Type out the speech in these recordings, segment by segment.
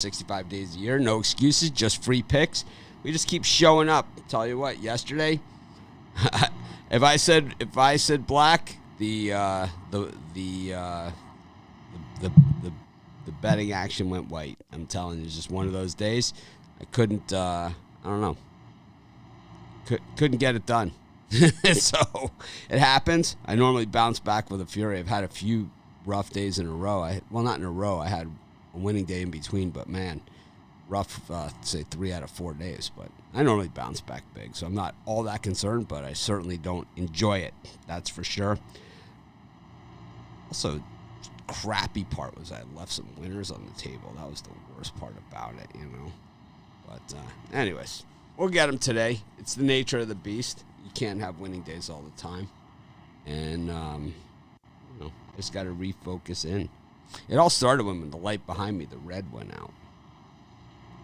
65 days a year. No excuses, just free picks. We just keep showing up. Tell you what, yesterday, if I said black, the betting action went white. I'm telling you, it's just one of those days. I couldn't. I don't know. Couldn't get it done. So it happens. I normally bounce back with a fury. I've had a few rough days in a row. Not in a row. I had a winning day in between, but man, rough. Say 3 out of 4 days. But I normally bounce back big, so I'm not all that concerned. But I certainly don't enjoy it. That's for sure. Also, crappy part was I left some winners on the table. That was the worst part about it, you know. But anyways, we'll get them today. It's the nature of the beast. You can't have winning days all the time, and just got to refocus in. It all started when the light behind me, the red, went out.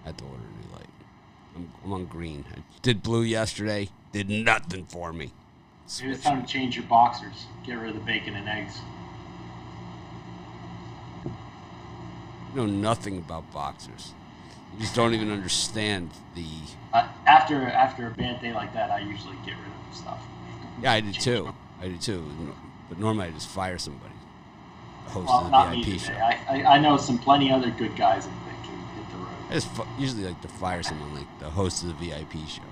I had to order a new light. I'm on green. I did blue yesterday. Did nothing for me. Maybe it's time to change your boxers. Get rid of the bacon and eggs. You know nothing about boxers. You just don't even understand the... After a bad day like that, I usually get rid of the stuff. Yeah, I do too. But normally I just fire somebody. The host well, of the not VIP me show. I know plenty other good guys that can hit the road. I just usually like to fire someone like the host of the VIP show.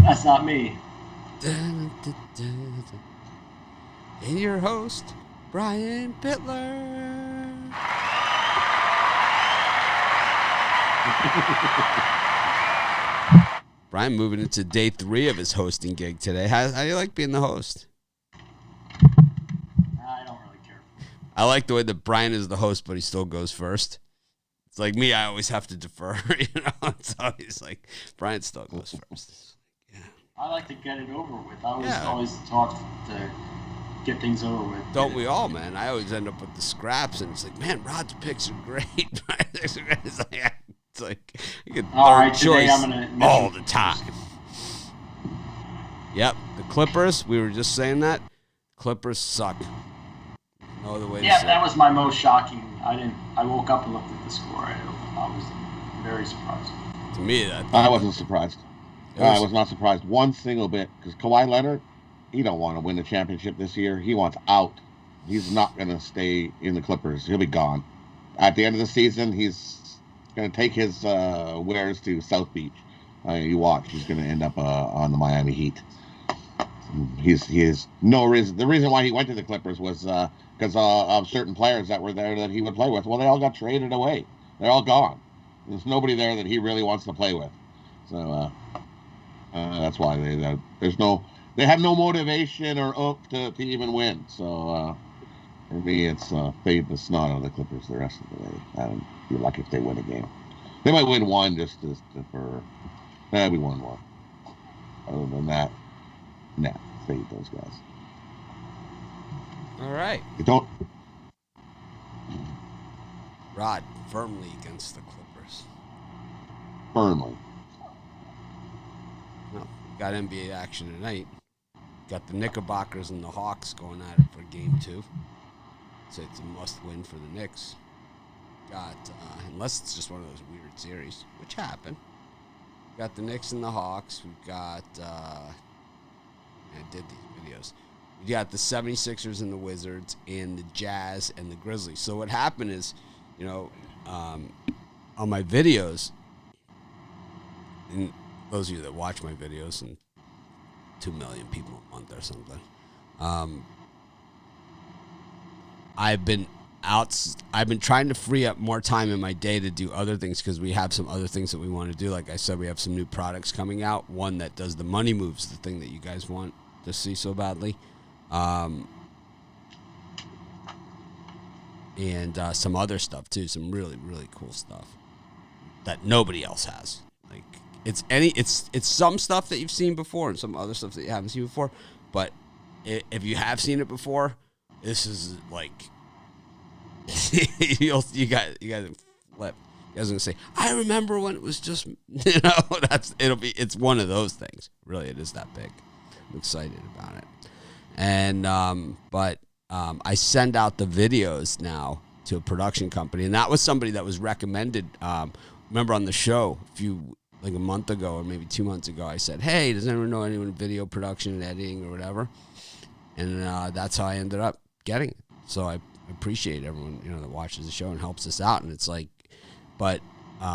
That's not me. And your host, Brian Bittler. Brian moving into day 3 of his hosting gig today. How do you like being the host? I don't really care. I like the way that Brian is the host, but he still goes first. It's like me, I always have to defer, you know? It's always like, Brian still goes first. Yeah. I like to get it over with. I always talk to get things over with. Don't we all, man? I always end up with the scraps, and it's like, man, Rod's picks are great. It's like you get third choice all the time. Yep, the Clippers. We were just saying that. Clippers suck. No other way to say it. That was my most shocking. I woke up and looked at the score. I was very surprised. To me, I wasn't surprised. I was not surprised one single bit because Kawhi Leonard, he don't want to win the championship this year. He wants out. He's not going to stay in the Clippers. He'll be gone. At the end of the season, he's going to take his wares to South Beach. You watch. He's going to end up on the Miami Heat. He has no reason. The reason why he went to the Clippers was because of certain players that were there that he would play with. Well, they all got traded away. They're all gone. There's nobody there that he really wants to play with. So that's why they have no motivation or oomph to even win. So for me, it's fade the snot on the Clippers the rest of the way. I don't feel like if they win a game, they might win one we won one. Other than that, nah, fade those guys. All right. You don't. Rod firmly against the Clippers. Firmly. Well, got NBA action tonight. Got the Knickerbockers and the Hawks going at it for Game 2. So it's a must-win for the Knicks. Got, unless it's just one of those weird series, which happened. Got the Knicks and the Hawks. We've got, I did these videos. We got the 76ers and the Wizards and the Jazz and the Grizzlies. So what happened is, on my videos, and those of you that watch my videos, and 2 million people a month or something, I've been trying to free up more time in my day to do other things because we have some other things that we want to do. Like I said, we have some new products coming out. One that does the money moves, the thing that you guys want to see so badly. And some other stuff too, some really, really cool stuff that nobody else has. Like it's some stuff that you've seen before and some other stuff that you haven't seen before. But if you have seen it before, this is like you guys flip. You guys are gonna say, I remember when it was just it's one of those things. Really, it is that big. I'm excited about it. And but I send out the videos now to a production company, and that was somebody that was recommended. Remember on the show like a month ago or maybe 2 months ago, I said, hey, does anyone know anyone in video production and editing or whatever? And that's how I ended up getting it. So I appreciate everyone, that watches the show and helps us out. And it's like, but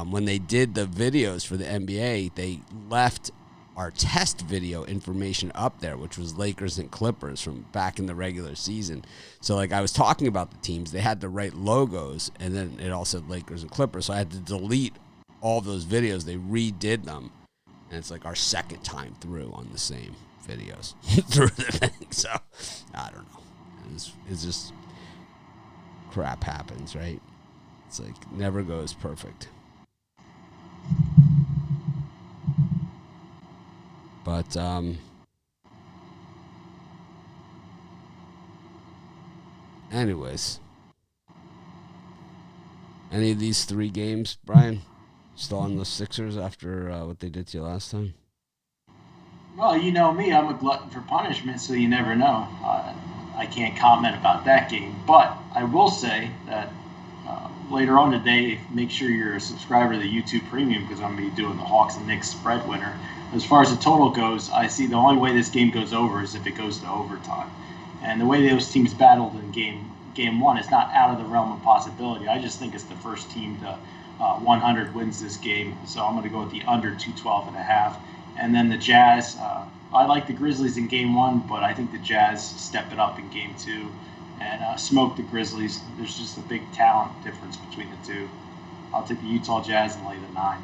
when they did the videos for the NBA, they left our test video information up there, which was Lakers and Clippers from back in the regular season. So like I was talking about the teams, they had the right logos, and then it all said Lakers and Clippers. So I had to delete all those videos. They redid them, and it's like our second time through on the same videos through the thing. So I don't know. It's just crap happens, right? It's like never goes perfect. But anyways, any of these 3 games, Brian? Still on the Sixers after what they did to you last time? Well, you know me, I'm a glutton for punishment, so you never know. I can't comment about that game, but I will say that later on today, make sure you're a subscriber to the YouTube Premium, because I'm going to be doing the Hawks and Knicks spread winner. As far as the total goes, I see the only way this game goes over is if it goes to overtime. And the way those teams battled in game 1 is not out of the realm of possibility. I just think it's the first team to 100 wins this game, so I'm going to go with the under 212.5. And then the Jazz, I like the Grizzlies in game 1, but I think the Jazz step it up in game 2 and smoke the Grizzlies. There's just a big talent difference between the two. I'll take the Utah Jazz and lay the 9.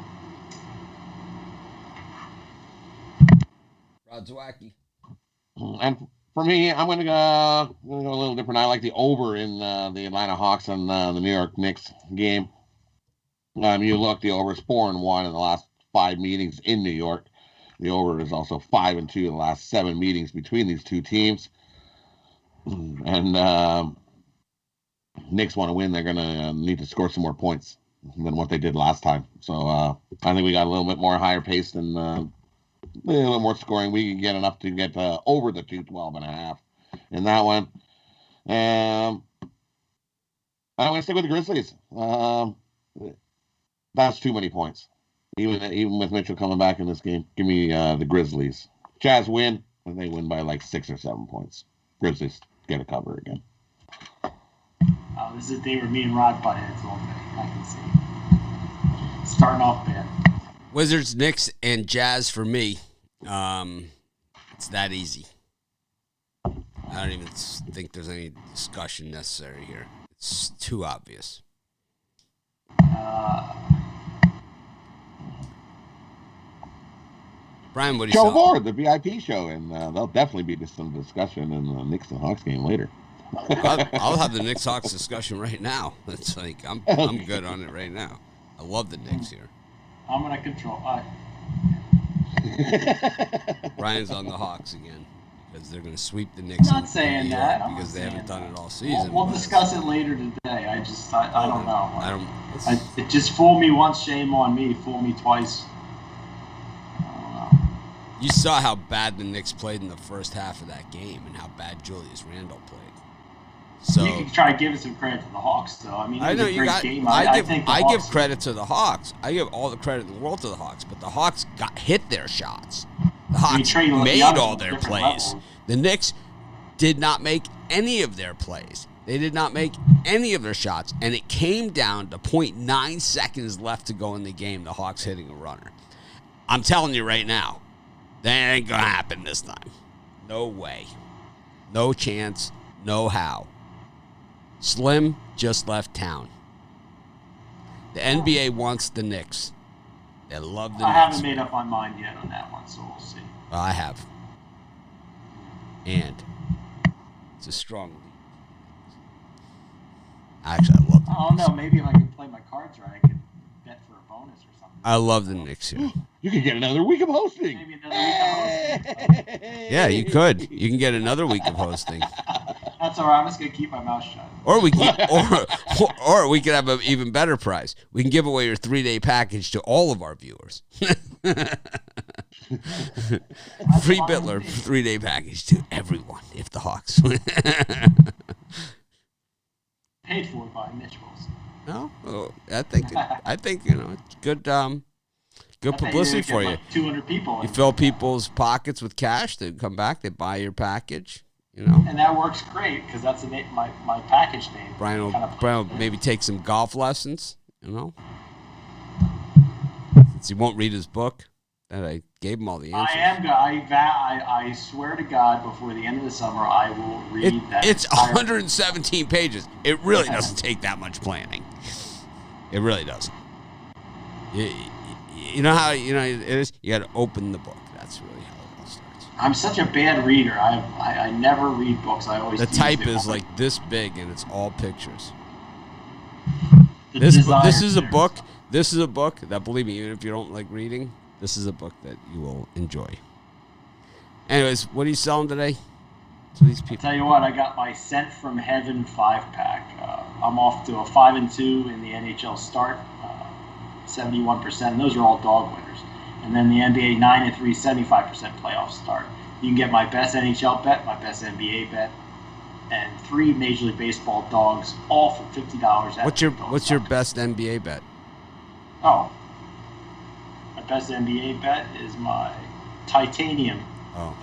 Rod Zwacky. And for me, I'm going to go a little different. I like the over in the Atlanta Hawks and the New York Knicks game. You look, the over is 4-1 in the last 5 meetings in New York. The over is also 5-2 in the last 7 meetings between these two teams. And Knicks want to win. They're going to need to score some more points than what they did last time. So I think we got a little bit more higher pace and a little more scoring. We can get enough to get over the 212.5 in that one. I'm going to stick with the Grizzlies. That's too many points. Even with Mitchell coming back in this game, give me the Grizzlies. Jazz win, and they win by like 6 or 7 points. Grizzlies get a cover again. This is a day where me and Rod butt heads all day. I can see. Starting off bad. Wizards, Knicks, and Jazz for me. It's that easy. I don't even think there's any discussion necessary here. It's too obvious. Brian, what do you say? Show more, the VIP show, and there'll definitely be some discussion in the Knicks and Hawks game later. I'll have the Knicks Hawks discussion right now. It's like I'm good on it right now. I love the Knicks here. I'm gonna control. Brian's on the Hawks again because they're gonna sweep the Knicks. I'm not saying that because they haven't done it all season. We'll discuss it later today. I don't know. It just fool me once, shame on me. Fool me twice. You saw how bad the Knicks played in the first half of that game and how bad Julius Randle played. So you can try to give some credit to the Hawks, though. I mean, it was a great game. I give credit to the Hawks. I give all the credit in the world to the Hawks, but the Hawks hit their shots. The Hawks made all their plays. The Knicks did not make any of their plays. They did not make any of their shots, and it came down to 0.9 seconds left to go in the game, the Hawks hitting a runner. I'm telling you right now, that ain't going to happen this time. No way. No chance. No how. Slim just left town. The NBA wants the Knicks. They love the Knicks. I haven't made up my mind yet on that one, so we'll see. Well, I have. And it's a strong lead. Actually, I love the Knicks. I don't know. Maybe if I can play my cards right, I could bet for a bonus or something. I love the Knicks here. You could get another week of hosting. Maybe another week of hosting. Yeah, you could. You can get another week of hosting. That's all right. I'm just gonna keep my mouth shut. Or we could have an even better prize. We can give away your 3-day package to all of our viewers. Free Bitler 3-day package to everyone if the Hawks win. Paid for by Mitch Wilson. No, I think it's good. Good publicity for you. Like 200 people. You fill people's pockets with cash. They come back. They buy your package. You know. And that works great because that's my package name. Brian will maybe take some golf lessons. You know. Since he won't read his book, that I gave him all the answers. I swear to God, before the end of the summer, I will read that. It's 117 pages. It really doesn't take that much planning. It really doesn't. You know how it is. You got to open the book. That's really how it all starts. I'm such a bad reader. I never read books. I always the type is like this big and it's all pictures. This is a book. This is a book that, believe me, even if you don't like reading, this is a book that you will enjoy. Anyways, what are you selling today to these people? I'll tell you what, I got my Sent from Heaven 5-pack. I'm off to a 5-2 in the NHL start, 71%. And those are all dog winners. And then the NBA 9-3, 75% playoff start. You can get my best NHL bet, my best NBA bet, and 3 Major League Baseball dogs, all for $50. What's your best NBA bet? Oh, my best NBA bet is my titanium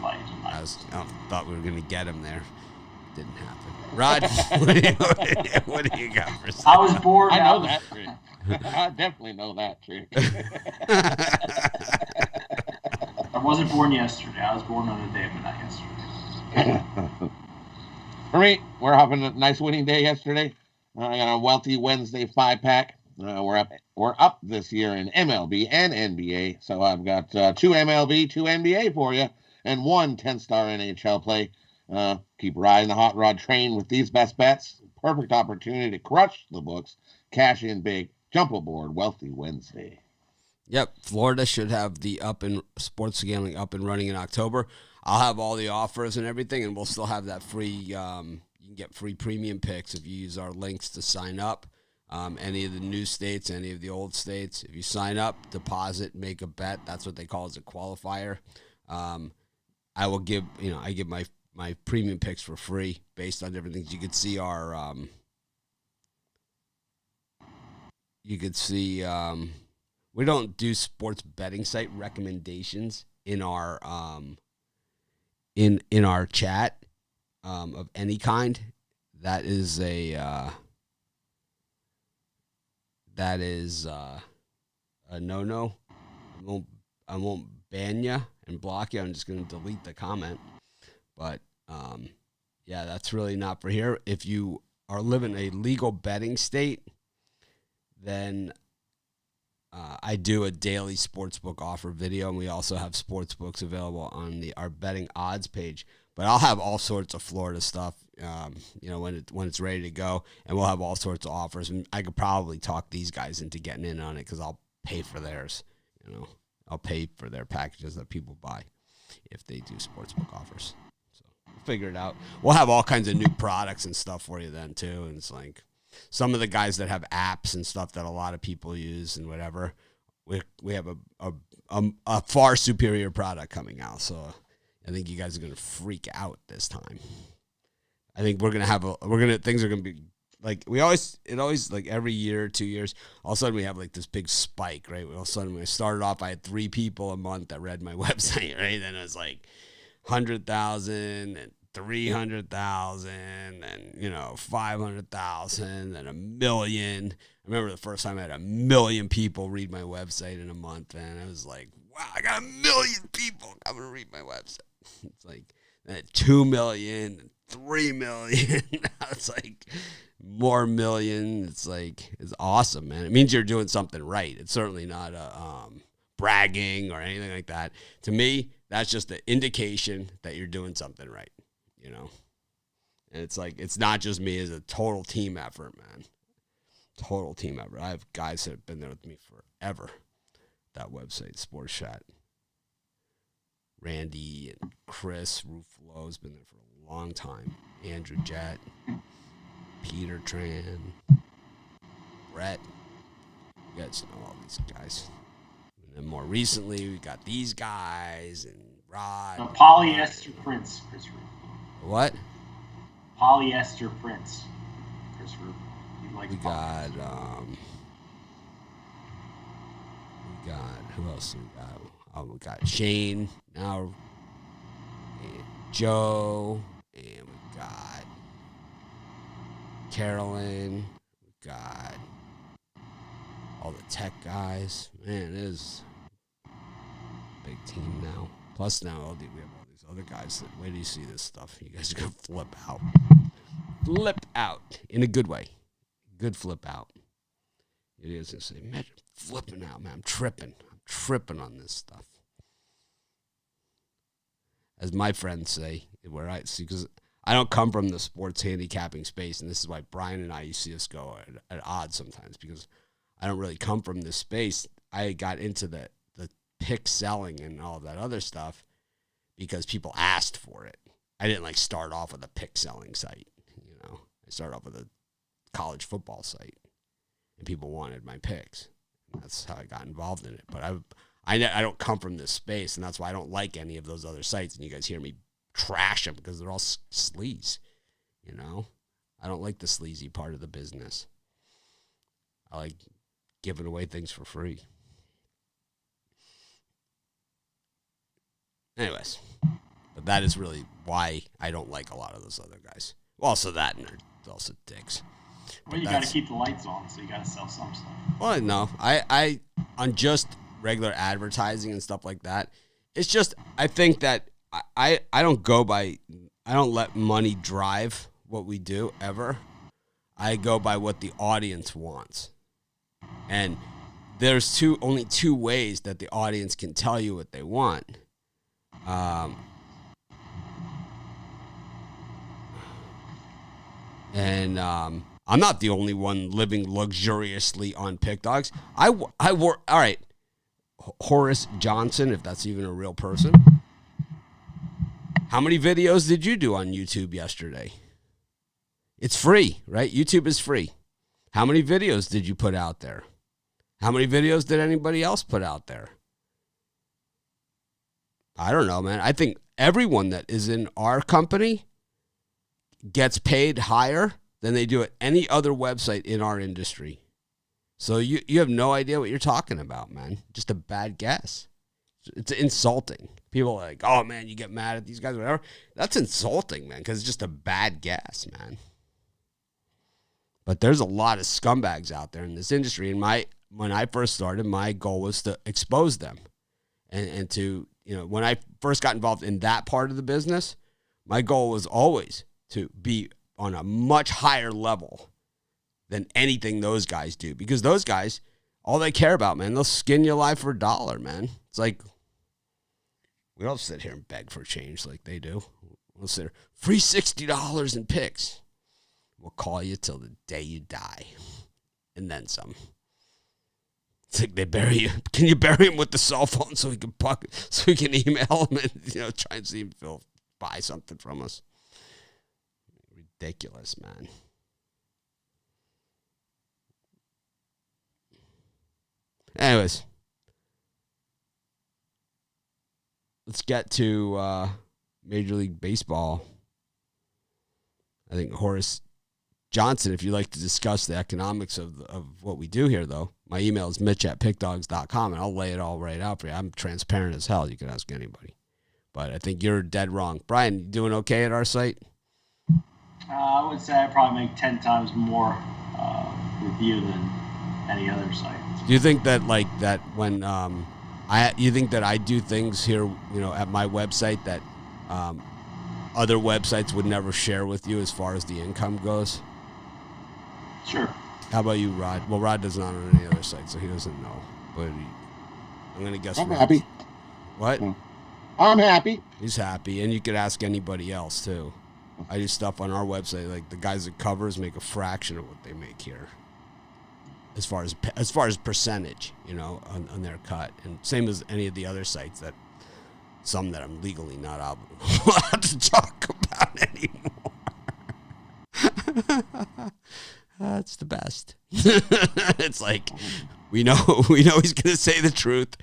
fight. I thought we were going to get him there. Didn't happen. Rod, what do you got for something? I was bored. I know that trick. I definitely know that trick. I wasn't born yesterday. I was born on the day, but not yesterday. For me, we're having a nice winning day yesterday. I got a wealthy Wednesday 5-pack. We're up this year in MLB and NBA. So I've got 2 MLB, 2 NBA for you, and 1 10-star NHL play. Keep riding the hot rod train with these best bets. Perfect opportunity to crush the books. Cash in big. Jump aboard Wealthy Wednesday. Yep, Florida should have the sports gambling up and running in October. I'll have all the offers and everything, and we'll still have that free. You can get free premium picks if you use our links to sign up. Any of the new states, any of the old states. If you sign up, deposit, make a bet. That's what they call as a qualifier. I will give I give my premium picks for free based on different things. You could see our. You could see we don't do sports betting site recommendations in our in our chat of any kind. That is a no. I won't ban you and block you. I'm just going to delete the comment. But yeah, that's really not for here. If you are living a legal betting state, then I do a daily sportsbook offer video, and we also have sportsbooks available on our betting odds page. But I'll have all sorts of Florida stuff, when it's ready to go, and we'll have all sorts of offers. And I could probably talk these guys into getting in on it because I'll pay for theirs. I'll pay for their packages that people buy if they do sportsbook offers. So we'll figure it out. We'll have all kinds of new products and stuff for you then too, and it's like. Some of the guys that have apps and stuff that a lot of people use and whatever, we have a far superior product coming out. So I think you guys are going to freak out this time. I think things are going to be like like every year, 2 years, all of a sudden we have like this big spike, right? All of a sudden when I started off, I had 3 people a month that read my website, right? Then it was like 100,000 and 300,000 and 500,000 and 1 million. I remember the first time I had 1 million people read my website in a month, and I was like, wow, I got 1 million people coming to read my website. It's like 2 million, 3 million. Now it's like more million. It's like, it's awesome, man. It means you're doing something right. It's certainly not bragging or anything like that. To me, that's just an indication that you're doing something right. And it's like, it's not just me, it's a total team effort, man. Total team effort. I have guys that have been there with me forever. That website, Sports Chat. Randy and Chris Ruffalo's been there for a long time. Andrew Jett, Peter Tran, Brett. You guys know all these guys. And then more recently, we got these guys and Rod. The polyester prince, Chris Ruffalo. What? Polyester prince, Chris Ruffalo. Like we got who else we got? Oh, we got Shane now, and Joe, and we got Carolyn. We got all the tech guys. Man, it is a big team now. Plus now we have all these other guys that, wait till you see this stuff. You guys are going to flip out. Flip out in a good way. Good flip out. It is going to say, imagine flipping out, man. I'm tripping on this stuff. As my friends say, where I see, because I don't come from the sports handicapping space, and this is why Brian and I, you see us go at odds sometimes, because I don't really come from this space. I got into the pick selling and all that other stuff because people asked for it. I didn't like start off with a pick selling site, you know. I started off with a college football site, and people wanted my picks. And that's how I got involved in it. But I don't come from this space, and that's why I don't like any of those other sites. And you guys hear me trash them because they're all sleaze, you know. I don't like the sleazy part of the business. I like giving away things for free. Anyways, but that is really why I don't like a lot of those other guys. Well, also that, and they're also dicks. Well, you got to keep the lights on, so you got to sell some stuff. Well, no, I on just regular advertising and stuff like that, it's just, I think that I don't go by, I don't let money drive what we do ever. I go by what the audience wants. And there's only two ways that the audience can tell you what they want. I'm not the only one living luxuriously on Pick Dogs. I work, all right, Horace Johnson, if that's even a real person. How many videos did you do on YouTube yesterday? It's free, right? YouTube is free. How many videos did you put out there? How many videos did anybody else put out there? I don't know, man. I think everyone that is in our company gets paid higher than they do at any other website in our industry. So you have no idea what you're talking about, man. Just a bad guess. It's insulting. People are like, oh, man, you get mad at these guys, whatever. That's insulting, man, because it's just a bad guess, man. But there's a lot of scumbags out there in this industry. And when I first started, my goal was to expose them. And to, you know, when I first got involved in that part of the business, my goal was always to be on a much higher level than anything those guys do. Because those guys, all they care about, man, they'll skin you alive for $1, man. It's like, we don't sit here and beg for change like they do. We'll sit here, free $60 in picks. We'll call you till the day you die. And then some. It's like they bury you. Can you bury him with the cell phone so we can email him and, you know, try and see if he'll buy something from us? Ridiculous, man. Anyways, let's get to Major League Baseball. I think Horace Johnson, if you'd like to discuss the economics of what we do here, though, my email is mitch@pickdogs.com, and I'll lay it all right out for you. I'm transparent as hell. You can ask anybody. But I think you're dead wrong. Brian, you doing okay at our site? I would say I probably make 10 times more with you than any other site. Do you think that, like, that when you think that I do things here, you know, at my website that other websites would never share with you as far as the income goes? Sure. How about you, Rod? Well, Rod doesn't own any other site, so he doesn't know. But I'm going to guess. I'm happy. What? I'm happy. He's happy, and you could ask anybody else, too. I do stuff on our website. Like, the guys at Covers make a fraction of what they make here. As far as percentage, you know, on their cut. And same as any of the other sites some that I'm legally not allowed to talk about anymore. That's the best. It's like, we know he's going to say the truth.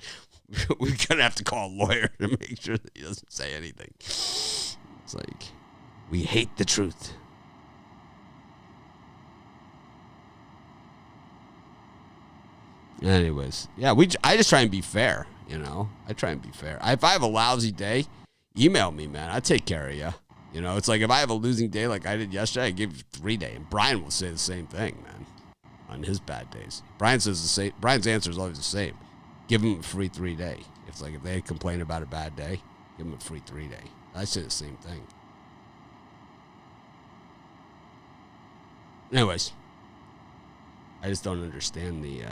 We're going to have to call a lawyer to make sure that he doesn't say anything. It's like, we hate the truth. Anyways, yeah, I just try and be fair, you know. I try and be fair. If I have a lousy day, email me, man. I take care of you. You know, it's like if I have a losing day like I did yesterday, I give you 3 days. And Brian will say the same thing, man, on his bad days. Brian says the same. Brian's answer is always the same. Give him a free 3 day. It's like if they complain about a bad day, give them a free 3 day. I say the same thing. Anyways, I just don't understand the.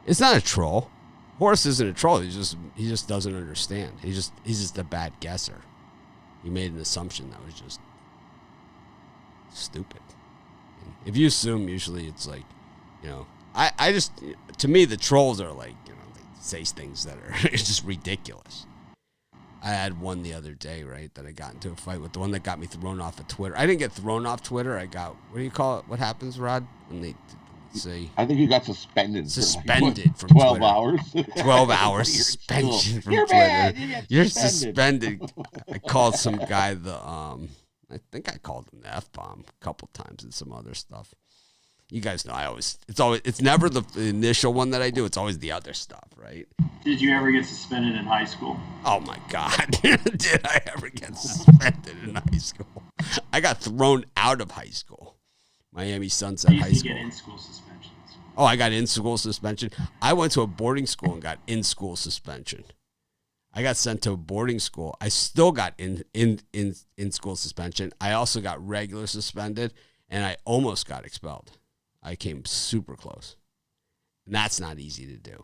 It's not a troll. Horace isn't a troll. He just doesn't understand. He's just a bad guesser. He made an assumption that was just stupid. And if you assume, usually it's like, you know, I just, to me, the trolls are like, you know, they say things that are just ridiculous. I had one the other day, right, that I got into a fight with, the one that got me thrown off of Twitter. I didn't get thrown off Twitter. I got, what do you call it? What happens, Rod, when they say? I think you got suspended. Suspended from 12 Twitter. hours. 12 hours suspension from You're Twitter. bad. You're suspended. I called some guy I think I called him the F-bomb a couple times and some other stuff. You guys know it's never the initial one that I do. It's always the other stuff, right? Did you ever get suspended in high school? Oh, my God. Did I ever get suspended in high school? I got thrown out of high school. Miami Sunset High School. You get in-school suspensions. Oh, I got in-school suspension. I went to a boarding school and got in-school suspension. I got sent to a boarding school. I still got in-school suspension. I also got regular suspended, and I almost got expelled. I came super close. And that's not easy to do.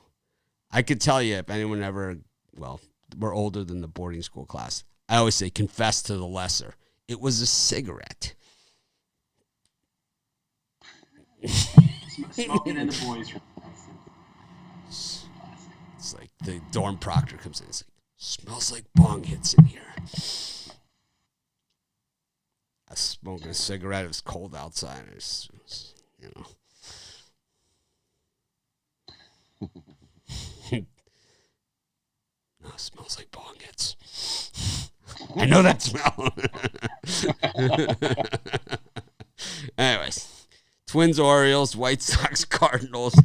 I could tell you if anyone ever, well, we're older than the boarding school class. I always say confess to the lesser. It was a cigarette. Smoking in the boys' room. It's like the dorm proctor comes in. It's like, smells like bong hits in here. I was smoking a cigarette. It was cold outside. It was, you know. No, it smells like bong hits. I know that smell. Anyways. Twins, Orioles, White Sox, Cardinals,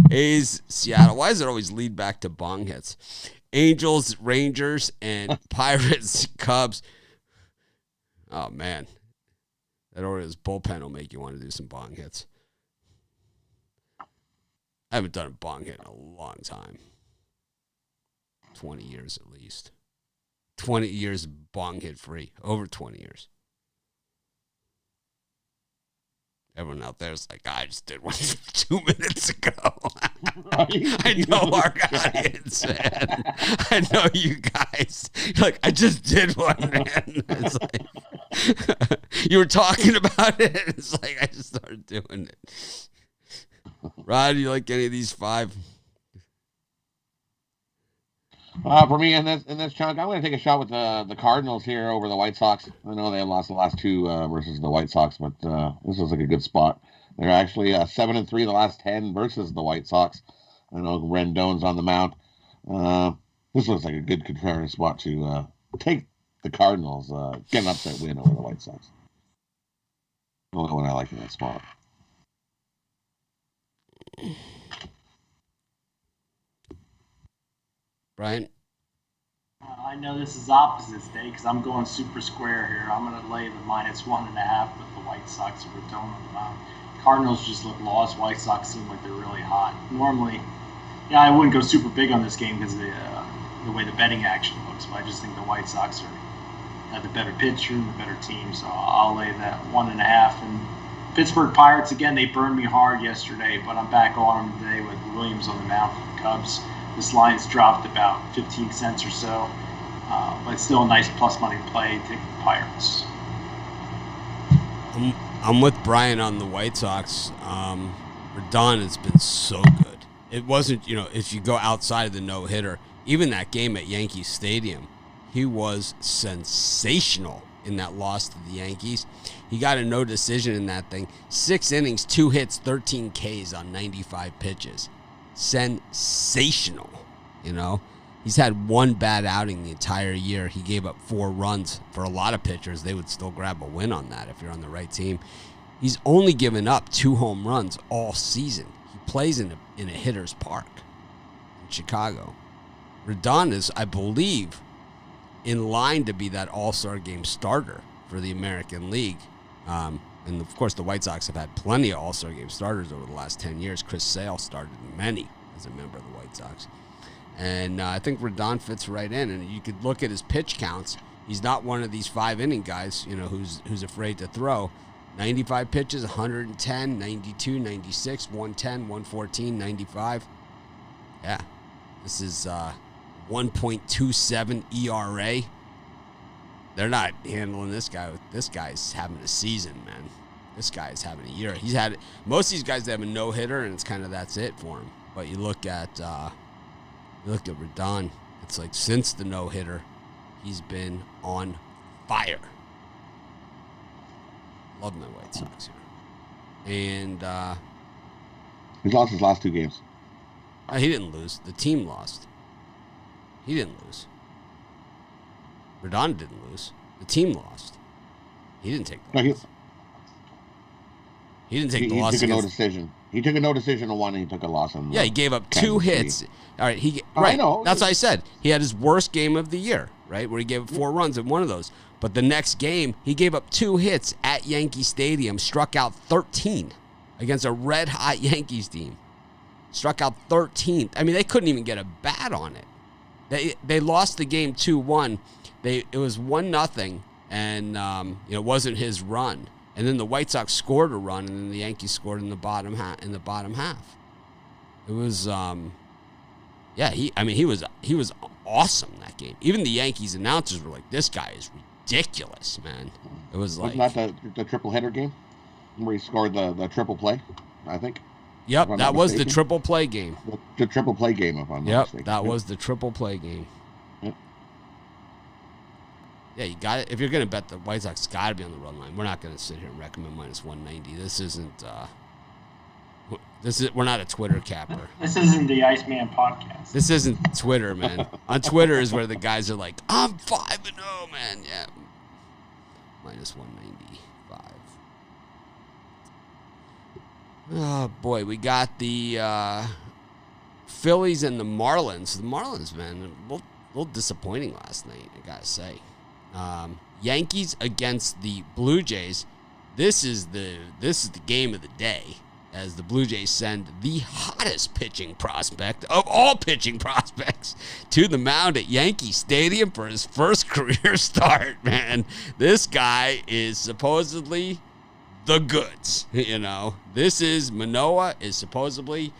A's, Seattle. Why does it always lead back to bong hits? Angels, Rangers, and Pirates, Cubs. Oh, man. That Orioles bullpen will make you want to do some bong hits. I haven't done a bong hit in a long time. 20 years at least. 20 years bong hit free. Over 20 years. Everyone out there is like, I just did one 2 minutes ago. I know our audience, man. I know you guys. You're like, I just did one, man. It's like, you were talking about it. It's like, I just started doing it. Rod, do you like any of these 5? For me, in this chunk, I'm going to take a shot with the Cardinals here over the White Sox. I know they lost the last 2 versus the White Sox, but this looks like a good spot. They're actually 7-3 the last 10 versus the White Sox. I know Rendon's on the mound. This looks like a good contrarian spot to take the Cardinals, get an upset win over the White Sox. The only one I like in that spot. Brian? I know this is opposites day because I'm going super square here. I'm going to lay the -1.5 with the White Sox over Rendon on the mound. Cardinals just look lost. White Sox seem like they're really hot. Normally, yeah, I wouldn't go super big on this game because of the way the betting action looks, but I just think the White Sox have the better pitcher and the better team, so I'll lay that 1.5. And Pittsburgh Pirates, again, they burned me hard yesterday, but I'm back on them today with Williams on the mound for the Cubs. This line's dropped about 15 cents or so, but it's still a nice plus money play. Take the Pirates. I'm with Brian on the White Sox. Rendon has been so good. It wasn't, if you go outside of the no-hitter, even that game at Yankee Stadium, he was sensational in that loss to the Yankees. He got a no decision in that thing. 6 innings, 2 hits, 13 Ks on 95 pitches. Sensational, He's had 1 bad outing the entire year. He gave up 4 runs. For a lot of pitchers, they would still grab a win on that if you're on the right team. He's only given up 2 home runs all season. he plays in a hitter's park in Chicago. Rodon is, I believe, in line to be that All-Star Game starter for the American League. And, of course, the White Sox have had plenty of All-Star Game starters over the last 10 years. Chris Sale started many as a member of the White Sox. And I think Rodon fits right in. And you could look at his pitch counts. He's not one of these 5-inning guys, who's afraid to throw. 95 pitches, 110, 92, 96, 110, 114, 95. Yeah. This is 1.27 ERA. They're not handling this guy. This guy's having a season, man. This guy's having a year. He's had most of these guys that have a no-hitter, and it's kind of that's it for him. But you look at Rodon. It's like since the no-hitter, he's been on fire. Love my White Sox here. And he's lost his last 2 games. He didn't lose. The team lost. He didn't lose. Rodon didn't lose. The team lost. He didn't take the loss. He didn't take the loss. He took a no decision. He took a no decision on one, and he took a loss on. Yeah, he gave up 2 hits. All right, I know. That's what I said. He had his worst game of the year, right, where he gave up 4 runs in one of those. But the next game, he gave up 2 hits at Yankee Stadium, struck out 13 against a red-hot Yankees team. Struck out 13th. I mean, they couldn't even get a bat on it. They lost the game 2-1. It was 1-0, and it wasn't his run. And then the White Sox scored a run, and then the Yankees scored in the bottom half. It was, he was awesome that game. Even the Yankees announcers were like, "This guy is ridiculous, man." It was like wasn't that the triple header game where he scored the triple play? I think. Yep, that was the triple play game. The triple play game, if I'm not mistaken. That was the triple play game. Yep. Yeah, you got it. If you're going to bet the White Sox, got to be on the run line. We're not going to sit here and recommend minus 190. This isn't. We're not a Twitter capper. This isn't the Iceman podcast. This isn't Twitter, man. On Twitter is where the guys are like, "I'm 5-0, man." Yeah, minus 195. Oh boy, we got the Phillies and the Marlins. The Marlins, man, a little disappointing last night, I gotta say. Yankees against the Blue Jays. This is the game of the day, as the Blue Jays send the hottest pitching prospect of all pitching prospects to the mound at Yankee Stadium for his first career start, man. This guy is supposedly the goods, Manoah is supposedly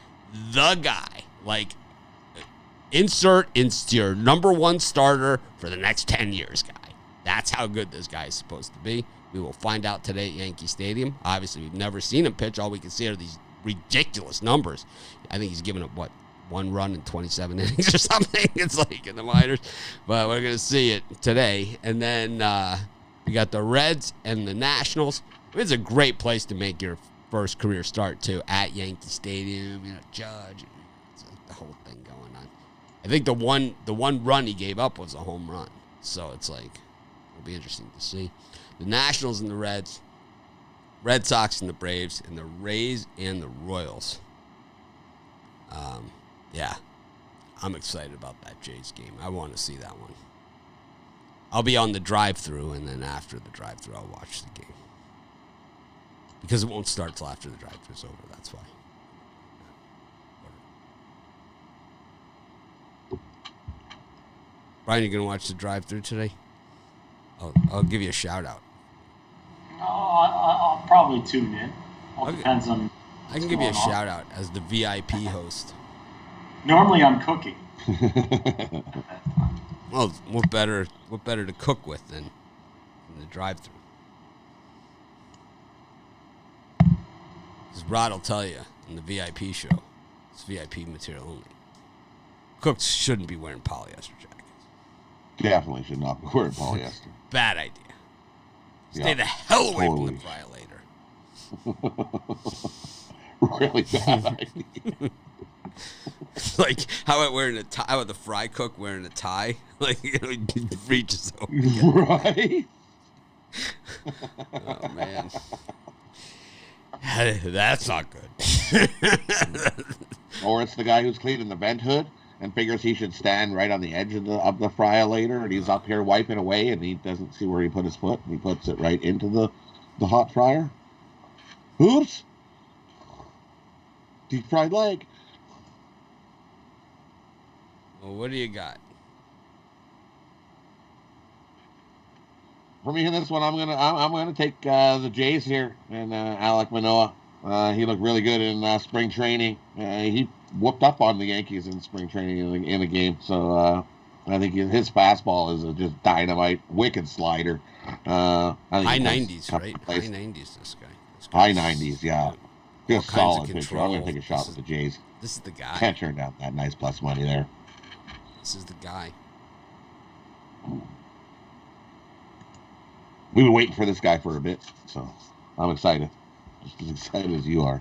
the guy. Like, insert into your number 1 starter for the next 10 years guy. That's how good this guy is supposed to be. We will find out today at Yankee Stadium. Obviously, we've never seen him pitch. All we can see are these ridiculous numbers. I think he's given up, 1 run in 27 innings or something. It's like in the minors. But we're going to see it today. And then we got the Reds and the Nationals. It's a great place to make your first career start, too, at Yankee Stadium. Judge. It's like the whole thing going on. I think the one run he gave up was a home run. So it's like, it'll be interesting to see. The Nationals and the Reds, Red Sox and the Braves, and the Rays and the Royals. Yeah, I'm excited about that Jays game. I want to see that one. I'll be on the drive-thru, and then after the drive-thru, I'll watch the game. Because it won't start till after the drive-thru's over, that's why. Brian, you going to watch the drive-thru today? I'll give you a shout-out. I'll probably tune in. All depends on. I can give you a shout-out as the VIP host. Normally, I'm cooking. Well, what better to cook with than the drive-thru? Because Rod will tell you in the VIP show, it's VIP material only. Cooks shouldn't be wearing polyester jackets. Definitely should not be wearing polyester. Bad idea. Stay the hell away from the violator. Really bad idea. Like how about wearing a tie? How about the fry cook wearing a tie? Like he reaches over. Right. Oh man, that's not good. Or it's the guy who's cleaning the vent hood and figures he should stand right on the edge of the fryer later, and he's up here wiping away, and he doesn't see where he put his foot, and he puts it right into the hot fryer. Oops! Deep fried leg. Well, what do you got? For me in this one, I'm gonna take the Jays here and Alek Manoah. He looked really good in spring training. He whooped up on the Yankees in spring training in a game. So I think his fastball is just dynamite, wicked slider. I think high 90s, right? High 90s. This guy. High 90s, yeah. Just solid pitcher. I'm gonna take a shot with the Jays. This is the guy. Can't turn down that nice plus money there. This is the guy. We've been waiting for this guy for a bit, so I'm excited. Just as excited as you are.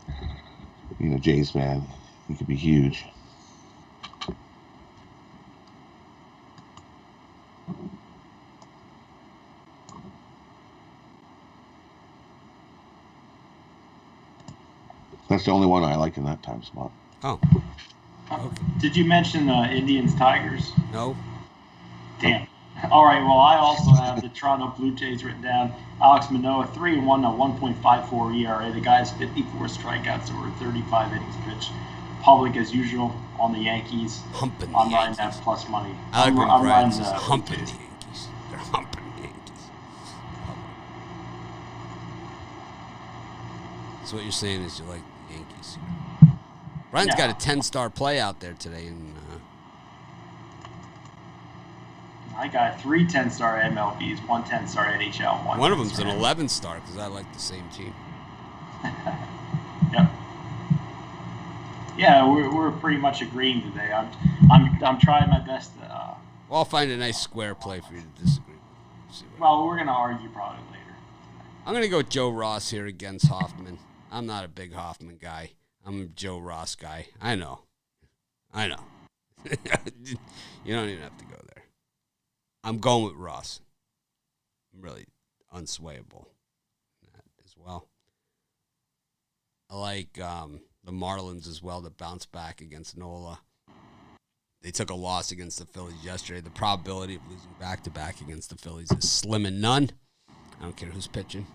You know, Jays fan. He could be huge. That's the only one I like in that time spot. Oh. Okay. Did you mention the Indians Tigers? No. Damn. All right. Well, I also have the Toronto Blue Jays written down. Alek Manoah, 3-1, a 1.54 ERA. The guy's 54 strikeouts over 35 innings pitched. Public as usual on the Yankees. Humping I'm the riding Yankees. that plus money. Alec I'm Bryan riding says the humping the Blue Jays. Yankees. They're humping the Yankees. So what you're saying is you like the Yankees here. Brian's got a 10-star play out there today. I got 3 10-star MLBs, 1 10-star NHL, one of them's an 11-star because I like the same team. Yep. Yeah, we're pretty much agreeing today. I'm trying my best to. Well, I'll find a nice square play for you to disagree with. Well, we're gonna argue probably later. I'm gonna go Joe Ross here against Hoffman. I'm not a big Hoffman guy. I'm a Joe Ross guy. I know. You don't even have to go there. I'm going with Ross. I'm really unswayable in that as well. I like the Marlins as well to bounce back against Nola. They took a loss against the Phillies yesterday. The probability of losing back-to-back against the Phillies is slim and none. I don't care who's pitching.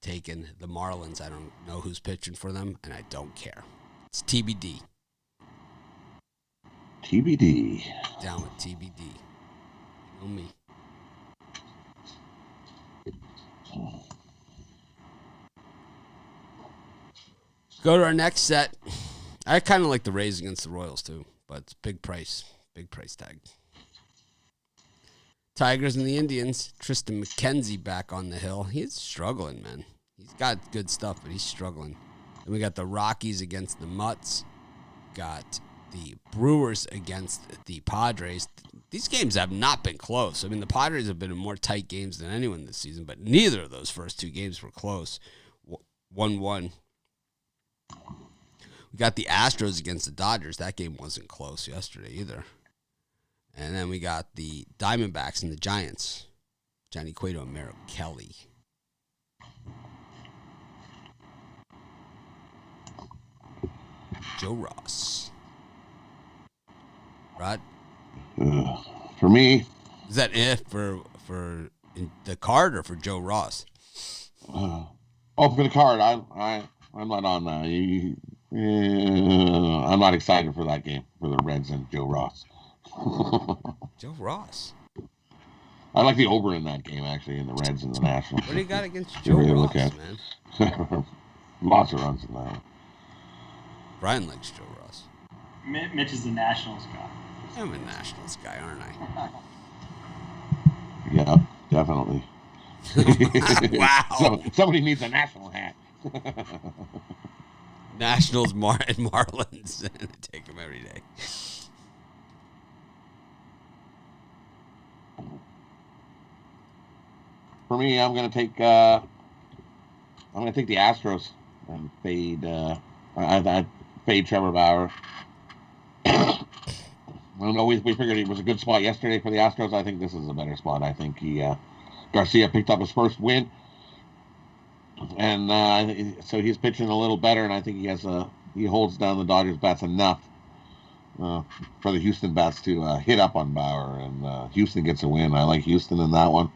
Taking the Marlins. I don't know who's pitching for them, and I don't care. It's TBD. TBD. Down with TBD. You know me. Go to our next set. I kind of like the Rays against the Royals, too, but it's big price tag. Tigers and the Indians. Tristan McKenzie back on the hill. He's struggling, man. He's got good stuff, but he's struggling. And we got the Rockies against the Mutts. Got the Brewers against the Padres. These games have not been close. I mean, the Padres have been in more tight games than anyone this season, but neither of those first 2 games were close. 1-1. We got the Astros against the Dodgers. That game wasn't close yesterday either. And then we got the Diamondbacks and the Giants. Johnny Cueto and Merrill Kelly. Joe Ross. Rod? For me. Is that it for the card or for Joe Ross? For the card. I'm not on that. I'm not excited for that game for the Reds and Joe Ross. Joe Ross. I like the over in that game, actually, in the Reds and the Nationals. What do you got against Joe Ross, man? Lots of runs in that one. Brian likes Joe Ross. Mitch is the Nationals guy. I'm a Nationals guy, aren't I? Yeah, definitely. Wow. Somebody needs a national hat. Nationals and Marlins. Take them every day. For me, I'm gonna take the Astros and fade. I fade Trevor Bauer. I don't know. We figured it was a good spot yesterday for the Astros. I think this is a better spot. I think Garcia picked up his first win And so he's pitching a little better, and I think he holds down the Dodgers bats enough for the Houston bats to hit up on Bauer, and Houston gets a win. I like Houston in that one.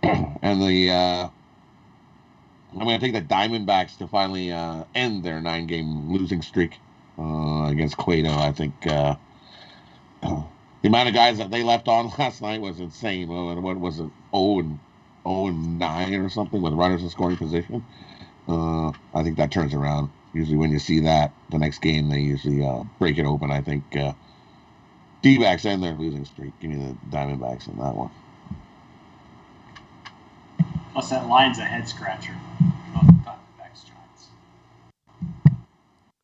And I'm going to take the Diamondbacks to finally end their 9-game losing streak against Cueto. I think the amount of guys that they left on last night was insane. What was it, 0-9 or something with runners in scoring position? I think that turns around. Usually when you see that, the next game they usually break it open. I think D-backs end their losing streak. Give me the Diamondbacks in that one. Plus, that line's a head scratcher. Oh, the Diamondbacks, Giants.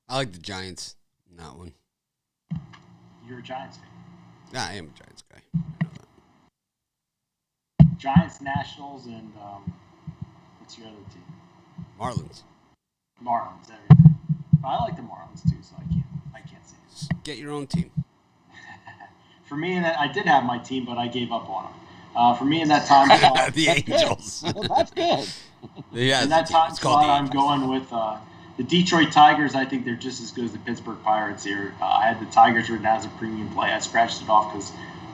I like the Giants in that one. You're a Giants fan. Yeah, I am a Giants guy. I know that. Giants, Nationals, and what's your other team? Marlins. Marlins. Everything. I like the Marlins too, so I can't say it. Just get your own team. For me, I did have my team, but I gave up on them. For me, in that time slot, the Angels. That's good. Yeah, in that time slot, I'm going with the Detroit Tigers. I think they're just as good as the Pittsburgh Pirates here. I had the Tigers written as a premium play. I scratched it off because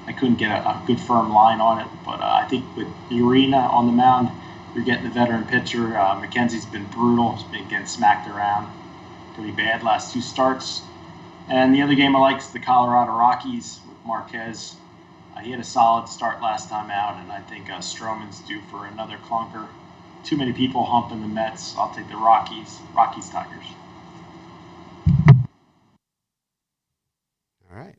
I couldn't get a good firm line on it. But I think with Urena on the mound, you're getting the veteran pitcher. McKenzie's been brutal. He's been getting smacked around pretty bad last 2 starts. And the other game I like is the Colorado Rockies with Marquez. He had a solid start last time out, and I think Stroman's due for another clunker. Too many people humping the Mets. I'll take the Rockies. Tigers. All right.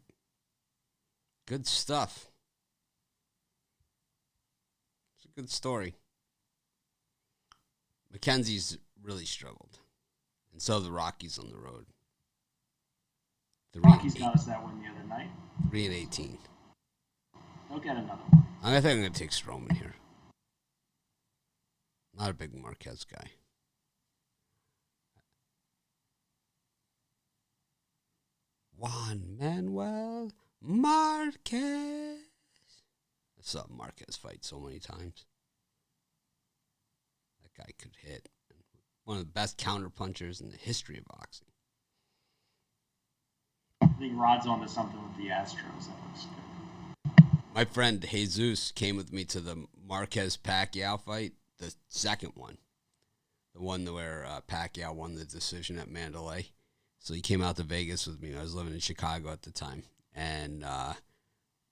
Good stuff. It's a good story. Mackenzie's really struggled, and so the Rockies on the road. Rockies got us that win the other night. 3-18. They'll get another one. I think I'm going to take Stroman here. Not a big Marquez guy. Juan Manuel Marquez. I saw Marquez fight so many times. That guy could hit. One of the best counterpunchers in the history of boxing. I think Rod's onto something with the Astros. That looks good. My friend Jesus came with me to the Marquez-Pacquiao fight, the second one. The one where Pacquiao won the decision at Mandalay. So he came out to Vegas with me. I was living in Chicago at the time. And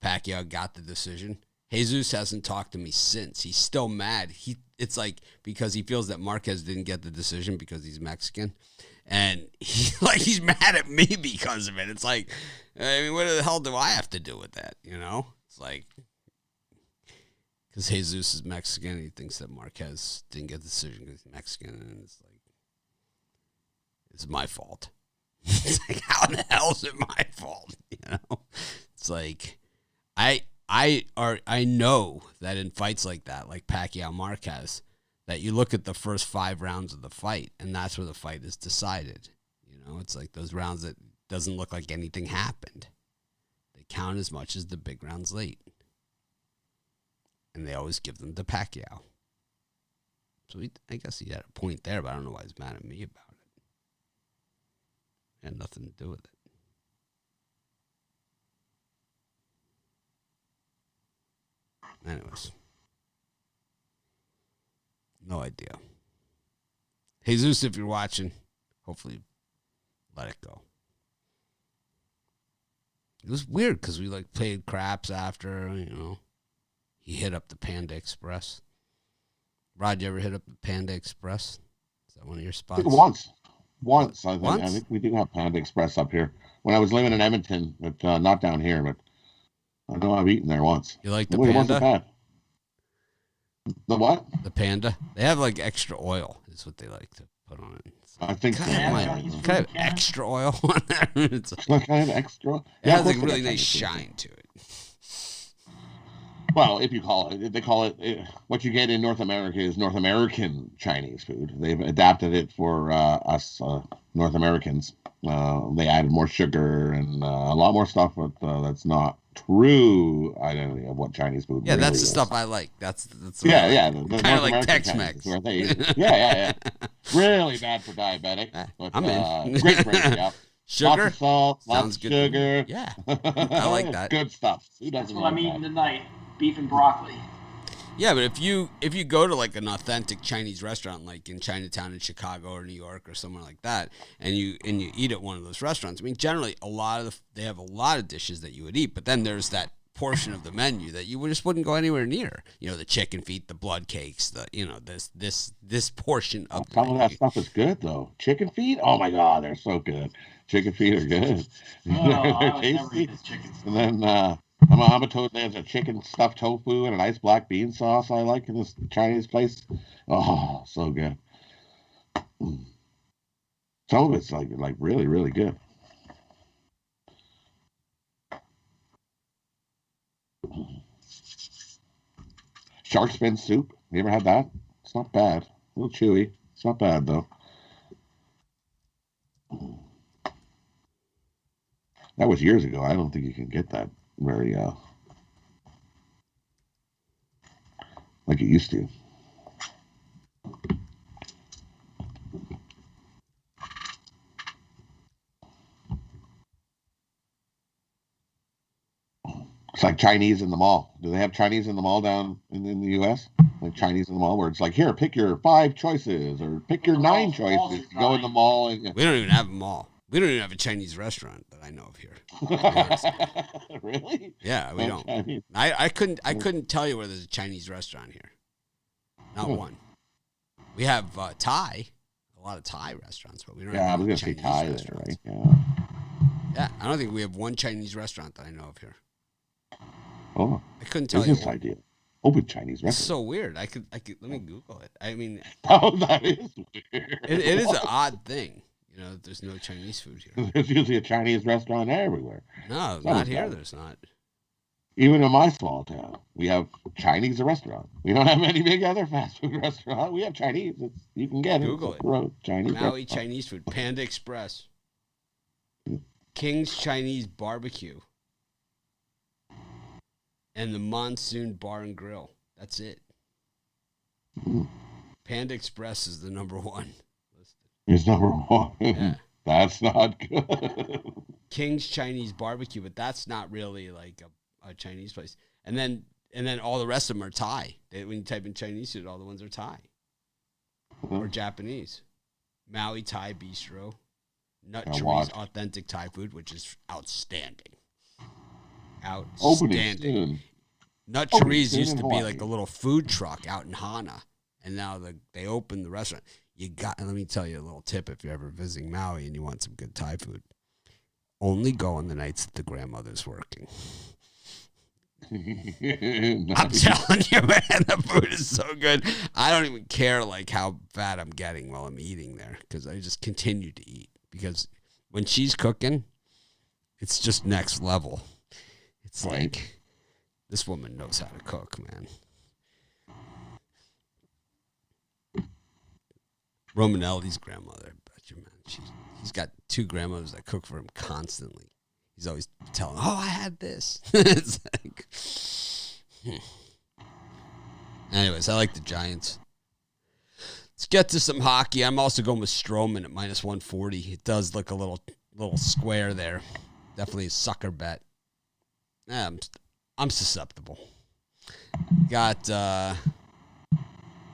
Pacquiao got the decision. Jesus hasn't talked to me since. He's still mad. It's like because he feels that Marquez didn't get the decision because he's Mexican. And he's mad at me because of it. It's like, I mean, what the hell do I have to do with that, you know? It's like, because Jesus is Mexican, and he thinks that Marquez didn't get the decision because he's Mexican, and it's like, it's my fault. It's like, how in the hell is it my fault? You know, it's like, I know that in fights like that, like Pacquiao Marquez, that you look at the first 5 rounds of the fight, and that's where the fight is decided. You know, it's like those rounds that doesn't look like anything happened. They count as much as the big rounds late. And they always give them to Pacquiao. So I guess he had a point there, but I don't know why he's mad at me about it. It had nothing to do with it. Anyways. No idea. Jesus, if you're watching, hopefully let it go. It was weird because we played craps after, you know. He hit up the Panda Express. Rod, you ever hit up the Panda Express? Is that one of your spots? I think once. I Once? think we do have Panda Express up here. When I was living in Edmonton, but not down here, but I know I've eaten there once. You like the It wasn't Panda? bad. The what? The Panda? They have extra oil is what they like to put on it. I think Kind of have extra oil on there. It's kind of extra. It has a really nice shine to it. Well, if you call it, they call it, what you get in North America is North American Chinese food. They've adapted it for us North Americans. They added more sugar and a lot more stuff that's not true identity of what Chinese food. Yeah, really that's the is. stuff I like. That's yeah. Like. The Kind of North like American Tex-Mex. Chinese, yeah. Really bad for diabetics. But, I'm in. Great for yeah. Sugar, lots of salt, sounds lots of good. sugar. Yeah, I like that. Good stuff. That's what I'm eating tonight: beef and broccoli. Yeah, but if you go to like an authentic Chinese restaurant, like in Chinatown in Chicago or New York or somewhere like that, and you eat at one of those restaurants, I mean, generally they have a lot of dishes that you would eat, but then there's that portion of the menu that you just wouldn't go anywhere near. You know, the chicken feet, the blood cakes, this portion of the some menu. of that stuff is good though. Chicken feet, oh my god, they're so good. Chicken feet are good. They're tasty. And then I'm a toast. There's a chicken stuffed tofu and a nice black bean sauce I like in this Chinese place. Oh, so good. Some of it's like really, really good. Shark fin soup. You ever had that? It's not bad. A little chewy. It's not bad though. That was years ago. I don't think you can get that very like it used to. It's like Chinese in the mall. Do they have Chinese in the mall down in the U.S.? Like Chinese in the mall, where it's like, here, pick your 5 choices or pick your 9 choices. You go in the mall. And, We don't even have a mall. We don't even have a Chinese restaurant that I know of here. Really? Yeah, we don't. I couldn't tell you where there's a Chinese restaurant here. Not one. We have Thai, a lot of Thai restaurants, but we don't. Yeah, have I was gonna say Chinese Thai restaurants. there, right? Yeah, I don't think we have one Chinese restaurant that I know of here. Oh, I couldn't tell you. Business idea. Open Chinese It's restaurant. so weird. I could. Let me Google it. I mean, Oh, that is weird. it is an odd thing. You know, there's no Chinese food here. There's usually a Chinese restaurant everywhere. No, not here. There's not. Even in my small town, we have Chinese restaurant. We don't have many big other fast food restaurants. We have Chinese. You can get Google it. Road, Chinese Maui restaurant. Chinese food. Panda Express. King's Chinese Barbecue. And the Monsoon Bar and Grill. That's it. Panda Express is the number one. It's number 1. Yeah. That's not good. King's Chinese Barbecue, but that's not really like a Chinese place. And then all the rest of them are Thai. When you type in Chinese food, all the ones are Thai or Japanese. Maui Thai Bistro, Nut Tree's authentic Thai food, which is outstanding. Outstanding. Nut Tree's used to be like a little food truck out in Hana, and now they opened the restaurant. Let me tell you a little tip if you're ever visiting Maui and you want some good Thai food. Only go on the nights that the grandmother's working. I'm telling you, man, the food is so good. I don't even care like how fat I'm getting while I'm eating there because I just continue to eat. Because when she's cooking, it's just next level. It's like, this woman knows how to cook, man. Romanelli's grandmother, I bet you, man. He's got 2 grandmothers that cook for him constantly. He's always telling, "Oh, I had this." It's like, Anyways, I like the Giants. Let's get to some hockey. I'm also going with Stroman at minus 140. It does look a little square there. Definitely a sucker bet. I'm susceptible. Got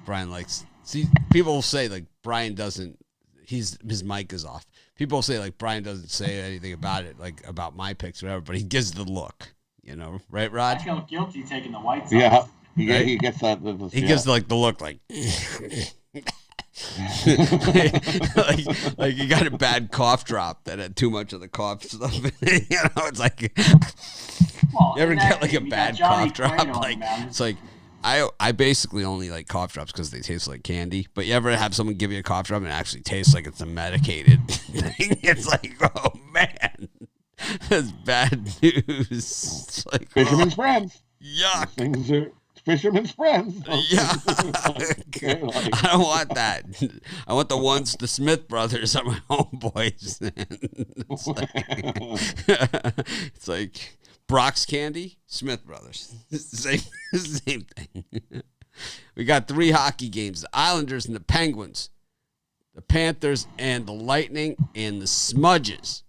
Brian likes. See, people will say like Brian doesn't. His mic is off. People will say like Brian doesn't say anything about it, like about my picks or whatever, but he gives the look. You know, right, Rod? I feel guilty taking the White Sox. Yeah, Right? he gets that. He gives like the look, like. like you got a bad cough drop that had too much of the cough stuff. You know, it's like Well, you ever get like a we bad got Johnny cough drop? Cueto on Like the mound. it's like I basically only like cough drops because they taste like candy. But you ever have someone give you a cough drop and it actually tastes like it's a medicated thing? It's like, oh man, that's bad news. It's like Fisherman's friends. yuck. Things are fisherman's friends. Yeah, I don't want that. I want the Smith brothers are my homeboys. It's like Brock's Candy, Smith Brothers. Same thing. We got 3 hockey games: the Islanders and the Penguins, the Panthers and the Lightning, and the Smudges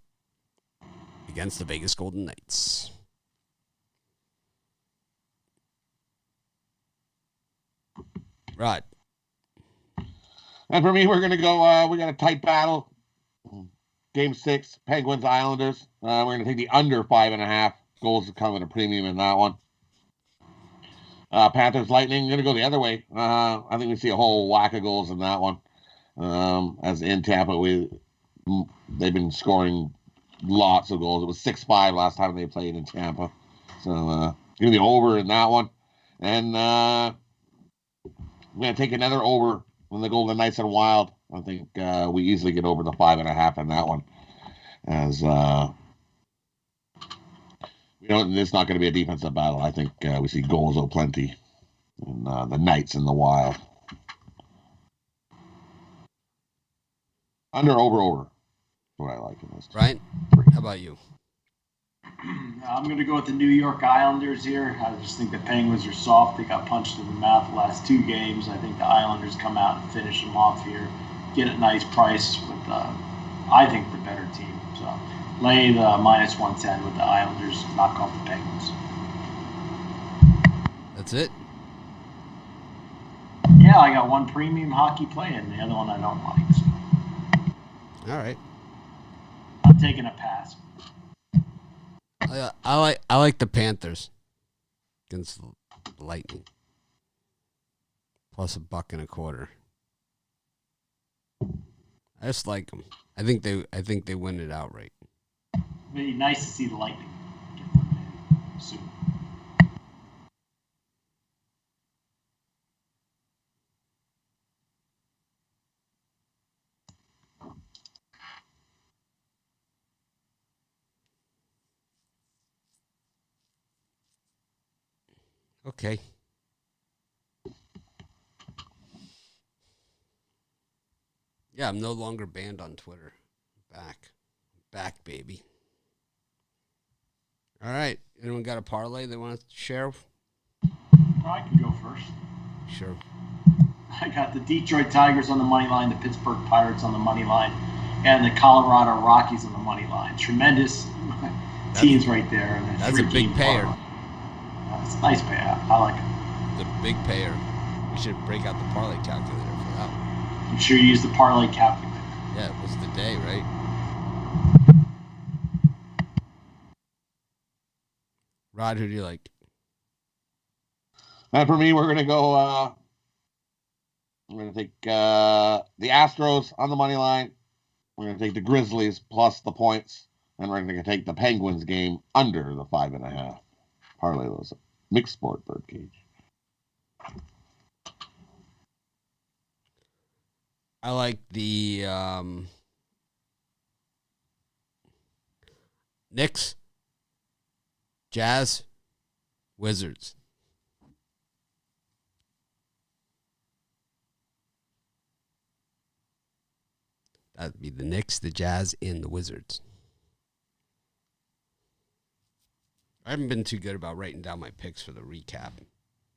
against the Vegas Golden Knights. Right. And for me, we're going to go, we got a tight battle. Game 6, Penguins, Islanders. We're going to take the under 5.5. Goals to come at a premium in that one. Panthers, Lightning, going to go the other way. I think we see a whole whack of goals in that one. As in Tampa, they've been scoring lots of goals. It was 6-5 last time they played in Tampa. So, going to be over in that one. And I'm going to take another over when the Golden Knights and Wild. I think we easily get over the 5.5 in that one. As it's not going to be a defensive battle. I think we see goals plenty in the Knights and the Wild. Under, over. That's what I like in this. Brian, how about you? I'm going to go with the New York Islanders here. I just think the Penguins are soft. They got punched in the mouth the last 2 games. I think the Islanders come out and finish them off here. Get a nice price with, I think, the better team. So lay the minus 110 with the Islanders, knock off the Penguins. That's it? Yeah, I got one premium hockey play and the other one I don't like. So. All right. I'm taking a pass. I like the Panthers against the Lightning. Plus $1.25. I just like them. I think they win it outright. It'd be nice to see the Lightning get eliminated soon. Okay. Yeah, I'm no longer banned on Twitter. Back, baby. All right. Anyone got a parlay they want to share? I can go first. Sure. I got the Detroit Tigers on the money line, the Pittsburgh Pirates on the money line, and the Colorado Rockies on the money line. Tremendous teams right there. And that's a big payer. It's a nice payout. I like it. The big payer. We should break out the parlay calculator for that one. I'm sure you use the parlay calculator. Yeah, it was the day, right? Rod, who do you like? And for me, we're going to go, we're going to take the Astros on the money line. We're going to take the Grizzlies plus the points. And we're going to take the Penguins game under the 5.5. Parlay those. Mixed sport birdcage. I like the Knicks, Jazz, Wizards. That'd be the Knicks, the Jazz, and the Wizards. I haven't been too good about writing down my picks for the recap,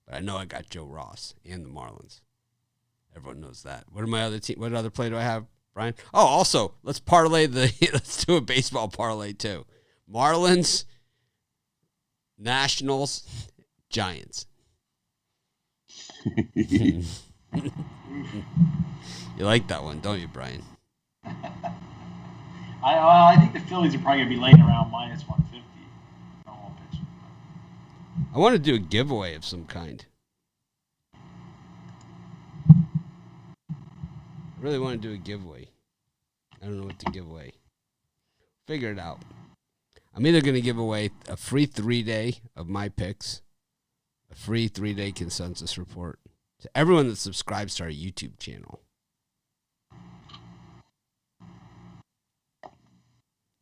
but I know I got Joe Ross and the Marlins. Everyone knows that. What are my other team? What other play do I have, Brian? Oh, also, let's parlay let's do a baseball parlay too. Marlins, Nationals, Giants. You like that one, don't you, Brian? I think the Phillies are probably going to be laying around minus 150. I want to do a giveaway of some kind. I really want to do a giveaway. I don't know what to give away. Figure it out. I'm either going to give away a free 3-day of my picks, a free 3-day consensus report to everyone that subscribes to our YouTube channel.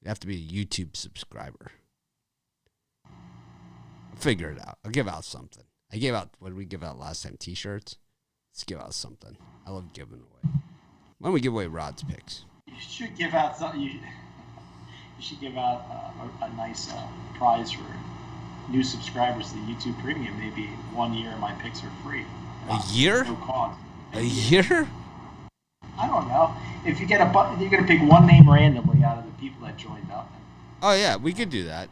You have to be a YouTube subscriber. I'll figure it out. I'll give out something. I gave out, what did we give out last time? T-shirts? Let's give out something. I love giving away. Why don't we give away Rod's picks? You should give out something. You should give out a nice prize for new subscribers to the YouTube Premium, maybe 1 year my picks are free. A year? No cost. A year? I don't know. If you get you're gonna pick one name randomly out of the people that joined up. Oh yeah, we could do that.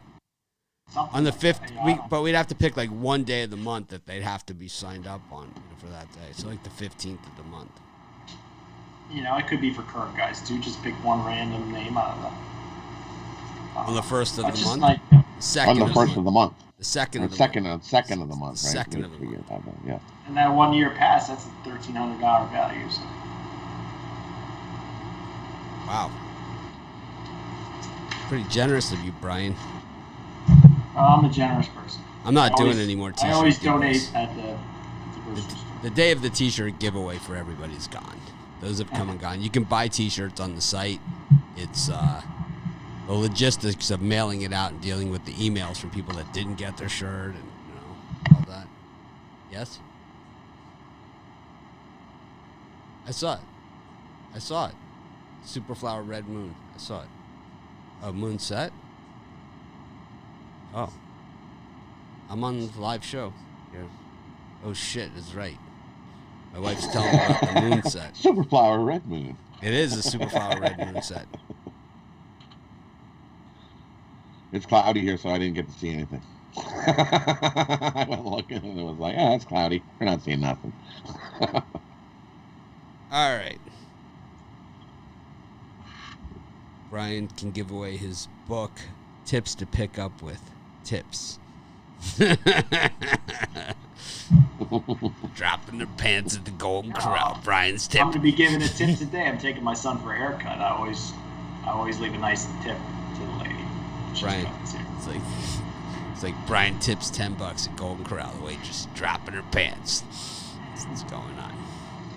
On the 5th, but we'd have to pick like one day of the month that they'd have to be signed up on for that day. So like the 15th of the month. It could be for current guys too. Just pick one random name out of the. On the 1st of the month. Like, Second. On the 1st of the month. The second. Of the second month. Second of the month. Right? Second of the month. Yeah. And that 1 year pass, that's a $1,300 value. So. Wow. Pretty generous of you, Brian. I'm a generous person. I'm not doing any more t-shirts. I always donate at the grocery store. The day of the t-shirt giveaway for everybody's gone. Those have come and gone. You can buy t-shirts on the site. It's the logistics of mailing it out and dealing with the emails from people that didn't get their shirt and all that. Yes? I saw it. Superflower Red Moon. I saw it. Oh, Moon Set? Oh. I'm on the live show here. Oh, shit, that's right. My wife's telling me about the Moon Set. Superflower Red Moon. It is a Superflower Red Moon set. It's cloudy here, so I didn't get to see anything. I went looking, and it was like, it's cloudy. We're not seeing nothing. All right. Brian can give away his book, Tips to Pick Up With. Tips. Dropping their pants at the Golden Corral. Brian's tip. I'm going to be giving a tip today. I'm taking my son for a haircut. I always leave a nice tip to the lady. Brian, it's like Brian tips $10 at Golden Corral. The waitress dropping her pants. What's going on?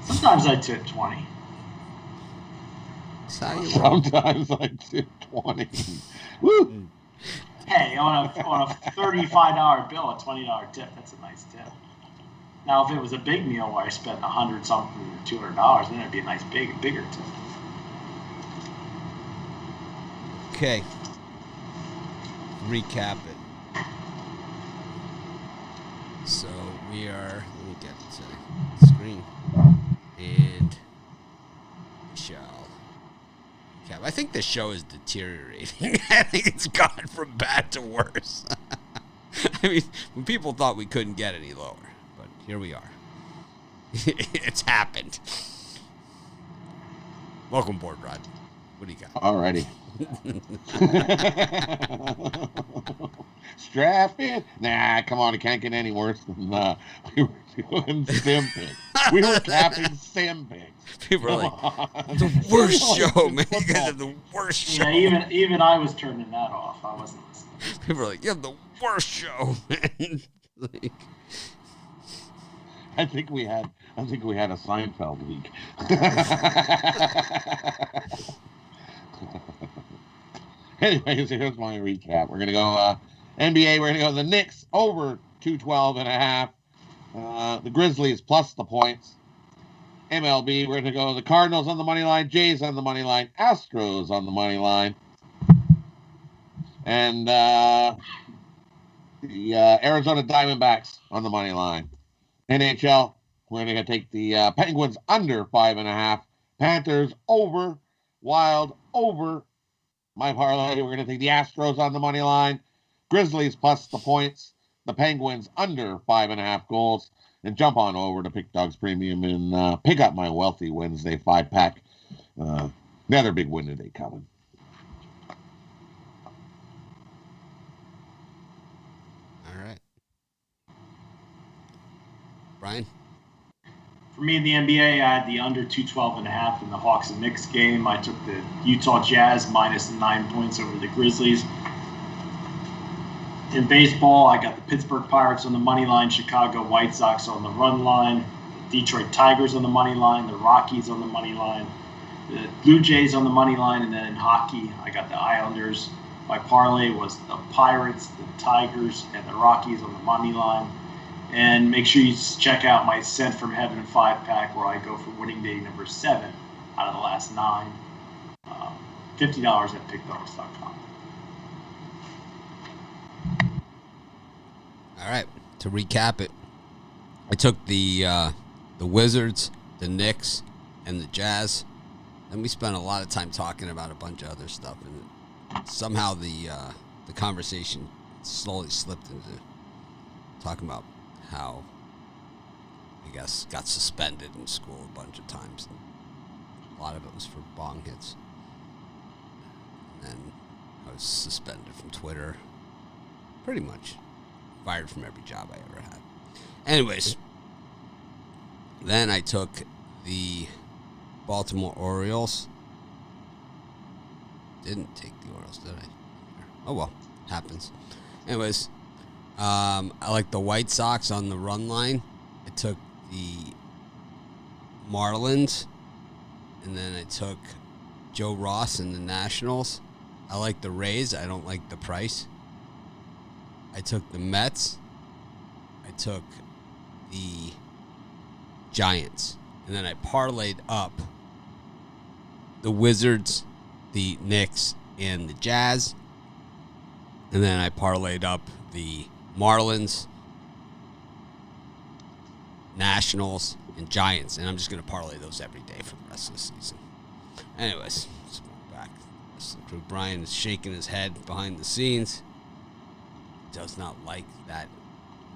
Sometimes I tip 20. Sometimes I tip 20. Woo! Hey, on a $35 bill, a $20 tip, that's a nice tip. Now, if it was a big meal where I spent $100 something or $200, then it'd be a nice bigger tip. Okay. Recap it. So we are. Let me get to the screen and shall. I think the show is deteriorating. I think it's gone from bad to worse. I mean, when people thought we couldn't get any lower, but here we are. It's happened. Welcome aboard, Rod. What do you got? Alrighty. Strap in. Nah, come on. It can't get any worse than we were doing sim picks. We were capping sim picks. People are like, the worst show, man. You guys have the worst show. Yeah, even I was turning that off. I wasn't listening. People are like, you have the worst show, man. Like, I think we had a Seinfeld week. Anyways, here's my recap. We're gonna go NBA. We're gonna go the Knicks over 212.5. The Grizzlies plus the points. MLB, we're gonna go the Cardinals on the money line, Jays on the money line, Astros on the money line, and the Arizona Diamondbacks on the money line. NHL, we're gonna take the Penguins under 5.5, Panthers over, Wild over. My parlay, we're going to take the Astros on the money line, Grizzlies plus the points, the Penguins under 5.5 goals, and jump on over to Pick Dogs Premium and pick up my Wealthy Wednesday 5-pack. Another big win today coming. all right. Brian? For me in the NBA, I had the under 212.5 in the Hawks and Knicks game. I took the Utah Jazz minus 9 points over the Grizzlies. In baseball, I got the Pittsburgh Pirates on the money line, Chicago White Sox on the run line, the Detroit Tigers on the money line, the Rockies on the money line, the Blue Jays on the money line, and then in hockey, I got the Islanders. My parlay was the Pirates, the Tigers, and the Rockies on the money line. And make sure you check out my Sent from Heaven 5-pack where I go for winning day number 7 out of the last 9. $50 at pickdogs.com. All right. To recap it, I took the Wizards, the Knicks, and the Jazz. And we spent a lot of time talking about a bunch of other stuff, and somehow the conversation slowly slipped into talking about how, I guess, got suspended in school a bunch of times. A lot of it was for bong hits. And then I was suspended from Twitter. Pretty much fired from every job I ever had. Anyways, then I took the Baltimore Orioles. Didn't take the Orioles, did I? Oh, well. Happens. Anyways, I like the White Sox on the run line. I took the Marlins. And then I took Joe Ross and the Nationals. I like the Rays. I don't like the price. I took the Mets. I took the Giants. And then I parlayed up the Wizards, the Knicks, and the Jazz. And then I parlayed up the Marlins, Nationals, and Giants. And I'm just going to parlay those every day for the rest of the season. Anyways, let's go back. Brian is shaking his head behind the scenes. Does not like that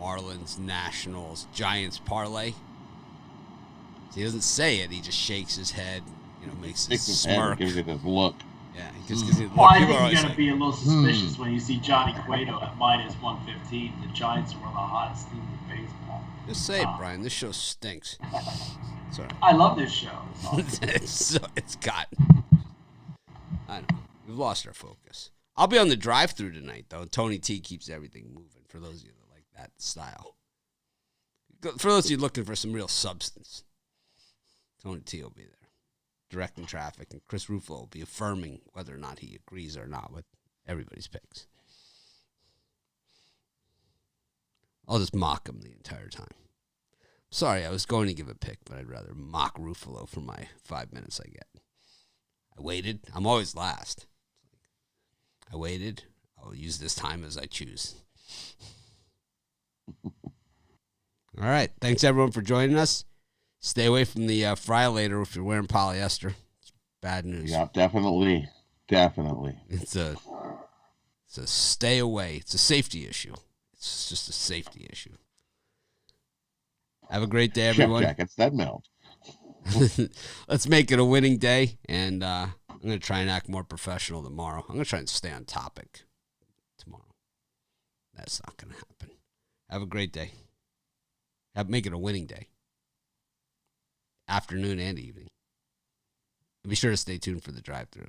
Marlins, Nationals, Giants parlay. He doesn't say it. He just shakes his head, makes his smirk. Gives it this look. Yeah, he just gives it a look. Well, I think you're going to be a little suspicious when you see Johnny Cueto at minus 115. The Giants are one of the hottest teams in baseball. Just say it, Brian. This show stinks. Sorry. I love this show. It's got. I know. We've lost our focus. I'll be on the drive-thru tonight, though. Tony T keeps everything moving for those of you that like that style. For those of you looking for some real substance, Tony T will be there, directing traffic, and Chris Ruffalo will be affirming whether or not he agrees or not with everybody's picks. I'll just mock him the entire time. Sorry, I was going to give a pick, but I'd rather mock Ruffalo for my 5 minutes I get. I waited. I'm always last. I waited. I'll use this time as I choose. All right. Thanks, everyone, for joining us. Stay away from the fry-later if you're wearing polyester. It's bad news. Yeah, definitely. Definitely. It's a stay away. It's a safety issue. It's just a safety issue. Have a great day, everyone. Chef jackets that melt. Let's make it a winning day, and I'm going to try and act more professional tomorrow. I'm going to try and stay on topic tomorrow. That's not going to happen. Have a great day. Make it a winning day. Afternoon and evening. And be sure to stay tuned for the drive-thru.